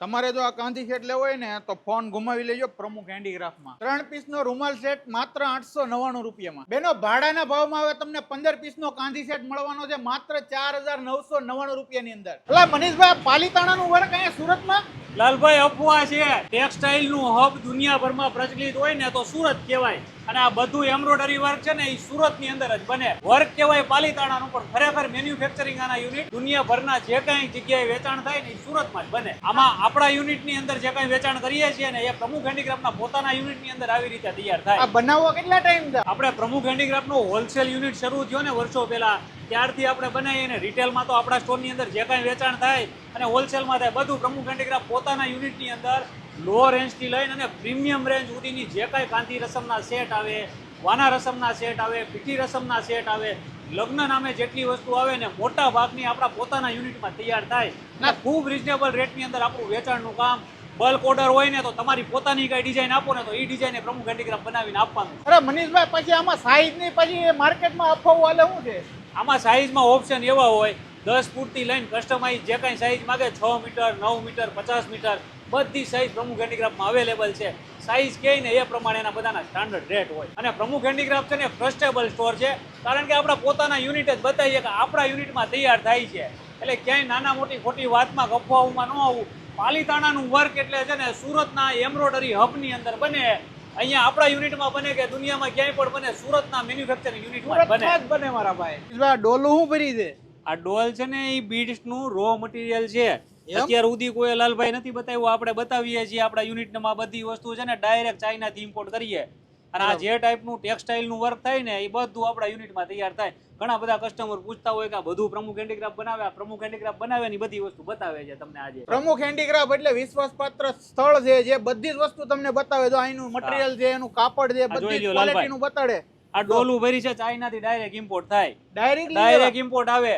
તમારે જો આ કાંધી સેટ લેવો હોય ને તો ફોન ઘુમાવી લેજો પ્રમુખ હેન્ડીક્રાફ્ટમાં 3 પીસનો રૂમાલ સેટ માત્ર 899 રૂપિયામાં. બેનો ભાડાના ભાવમાં હવે તમને 15 પીસનો કાંધી સેટ મળવાનો છે માત્ર 4999 રૂપિયાની અંદર. એટલે મનીષભાઈ પાલીતાણાનું વર્ક અહીંયા સુરતમાં લાલભાઈ અફવા છે. ટેક્સટાઇલ નું હબ દુનિયાભરમાં પ્રચલિત હોય ને તો સુરત કહેવાય, અને આ બધું એમ્બ્રોઇડરી વર્ક છે ને એ સુરત ની અંદર જ બને. વર્ક કહેવાય પાલીતાણાનું, પણ ખરેખર મેન્યુફેક્ચરિંગ આના યુનિટ દુનિયાભરના જે કઈ જગ્યાએ વેચાણ થાય ને એ સુરતમાં જ બને. આમાં આપણા યુનિટ ની અંદર જે કઈ વેચાણ કરીએ છીએ ને એ પ્રમુખ હેન્ડીક્રાફ્ટના પોતાના યુનિટ ની અંદર આવી રીતે તૈયાર થાય. આ બનાવવા કેટલા ટાઈમ છે? આપણે પ્રમુખ હેન્ડીક્રાફ્ટનો હોલસેલ યુનિટ શરૂ થયો ને વર્ષો પહેલા, ત્યારથી આપણે બનાવીએ ને રિટેલમાં તો આપણા સ્ટોરની અંદર જે કાંઈ વેચાણ થાય અને હોલસેલમાં થાય બધું પ્રમુખ હેન્ડીક્રાફ્ટ પોતાના યુનિટની અંદર લો રેન્જથી લઈને અને પ્રીમિયમ રેન્જ સુધીની જે કાંઈ કાંતિ રસમના સેટ આવે, વાના રસમના સેટ આવે, પીઠી રસમના સેટ આવે, લગ્ન નામે જેટલી વસ્તુ આવે ને મોટા ભાગની આપણા પોતાના યુનિટમાં તૈયાર થાય ને ખૂબ રિઝનેબલ રેટની અંદર આપણું વેચાણનું કામ. બલ્ક ઓર્ડર હોય ને તો તમારી પોતાની કઈ ડિઝાઇન આપો ને તો એ ડિઝાઇન પ્રમુખ હેન્ડીક્રાફ્ટ બનાવીને આપવાનું. અરે મનીષભાઈ, પછી આમાં સાઈઝ ની પછી માર્કેટમાં અફવાઓ હાલે શું છે? આમાં સાઇઝમાં ઓપ્શન એવા હોય 10 ફૂટથી લઈને કસ્ટમાઇઝ જે કાંઈ સાઇઝ માગે 6 મીટર 9 મીટર 50 મીટર બધી સાઇઝ પ્રમુખ હેન્ડીક્રાફ્ટમાં અવેલેબલ છે. સાઇઝ કહે ને એ પ્રમાણે એના બધાના સ્ટાન્ડર્ડ રેટ હોય. અને પ્રમુખ હેન્ડીક્રાફ્ટ છે ને ટ્રસ્ટેબલ સ્ટોર છે, કારણ કે આપણા પોતાના યુનિટ જ બતાવીએ કે આપણા યુનિટમાં તૈયાર થાય છે. એટલે ક્યાંય નાના મોટી ખોટી વાતમાં અફવાઓમાં ન આવવું. પાલીતાણાનું વર્ક એટલે છે ને સુરતના એમ્બ્રોઇડરી હબની અંદર બને. અહીંયા આપણા યુનિટમાં બને કે દુનિયામાં ક્યાંય પણ બને, સુરતના મેન્યુફેક્ચરિંગ યુનિટમાં બને મારા ભાઈ. ડોલું શું ભરી છે? આ ડોલ છે ને એ બીડ્સ નું રો મટીરિયલ છે. અત્યાર સુધી કોઈ લાલભાઈ નથી બતાવ્યું, આપણે બતાવીએ છીએ. આપણા યુનિટમાં બધી વસ્તુ છે ને ડાયરેક્ટ ચાઇનાથી ઇમ્પોર્ટ કરીએ, અને આ જે ટાઈપનું ટેક્સટાઇલ નું વર્ક થાય ને એ બધું આપણા યુનિટમાં તૈયાર થાય. ઘણા બધા કસ્ટમર પૂછતા હોય કે આ બધું પ્રમુખ હેન્ડીક્રાફ્ટ બનાવે, આ પ્રમુખ હેન્ડીક્રાફ્ટ બનાવે ની બધી વસ્તુ બતાવે છે તમને. આજે પ્રમુખ હેન્ડીક્રાફ્ટ એટલે વિશ્વાસપાત્ર સ્થળ છે જે બધી જ વસ્તુ તમને બતાવે. જો અહીંનું મટીરિયલ છે, એનું કાપડ છે, બધી ક્વોલિટીનું બતાડે. આ ડોલું ભરી છે ચાઇનાથી ડાયરેક્ટ ઇમ્પોર્ટ થાય, ડાયરેક્ટ ઇમ્પોર્ટ આવે.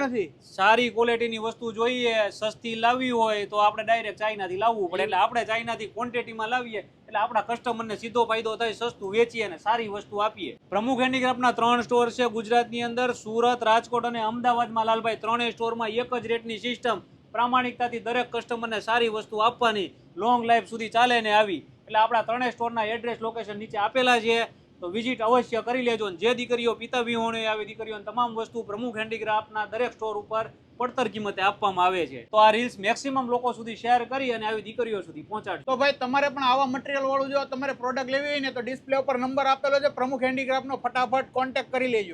નથી સારી ક્વોલિટીની વસ્તુ જોઈએ, સસ્તી લાવવી હોય તો આપણે ડાયરેક્ટ ચાઇનાથી લાવવું પડે. એટલે આપણે ચાઇનાથી ક્વોન્ટિટીમાં લાવીએ એટલે આપણા કસ્ટમરને સીધો ફાયદો થાય, સસ્તું વેચીએ અને સારી વસ્તુ આપીએ. પ્રમુખ હેન્ડીક્રાફ્ટના 3 સ્ટોર છે ગુજરાતની અંદર, સુરત, રાજકોટ અને અમદાવાદમાં. લાલભાઈ, ત્રણેય સ્ટોરમાં એક જ રેટની સિસ્ટમ, પ્રામાણિકતાથી દરેક કસ્ટમરને સારી વસ્તુ આપવાની, લોંગ લાઈફ સુધી ચાલે ને આવી. એટલે આપણા ત્રણેય સ્ટોરના એડ્રેસ લોકેશન નીચે આપેલા છે, તો વિઝિટ અવશ્ય કરી લેજો. જે દીકરીઓ પિતા વિહોણે આવી દીકરીઓને તમામ વસ્તુ પ્રમુખ હેન્ડીક્રાફ્ટના દરેક સ્ટોર ઉપર પડતર કિંમતે આપવામાં આવે છે. તો આ રીલ્સ મેક્સિમમ લોકો સુધી શેર કરી અને આવી દીકરીઓ સુધી પહોંચાડજો. તો ભાઈ તમારે પણ આવા મટીરિયલ વાળું જો તમારે પ્રોડક્ટ લેવી હોય ને તો ડિસ્પ્લે ઉપર નંબર આપેલો છે પ્રમુખ હેન્ડીક્રાફ્ટનો, ફટાફટ કોન્ટેક્ટ કરી લેજો.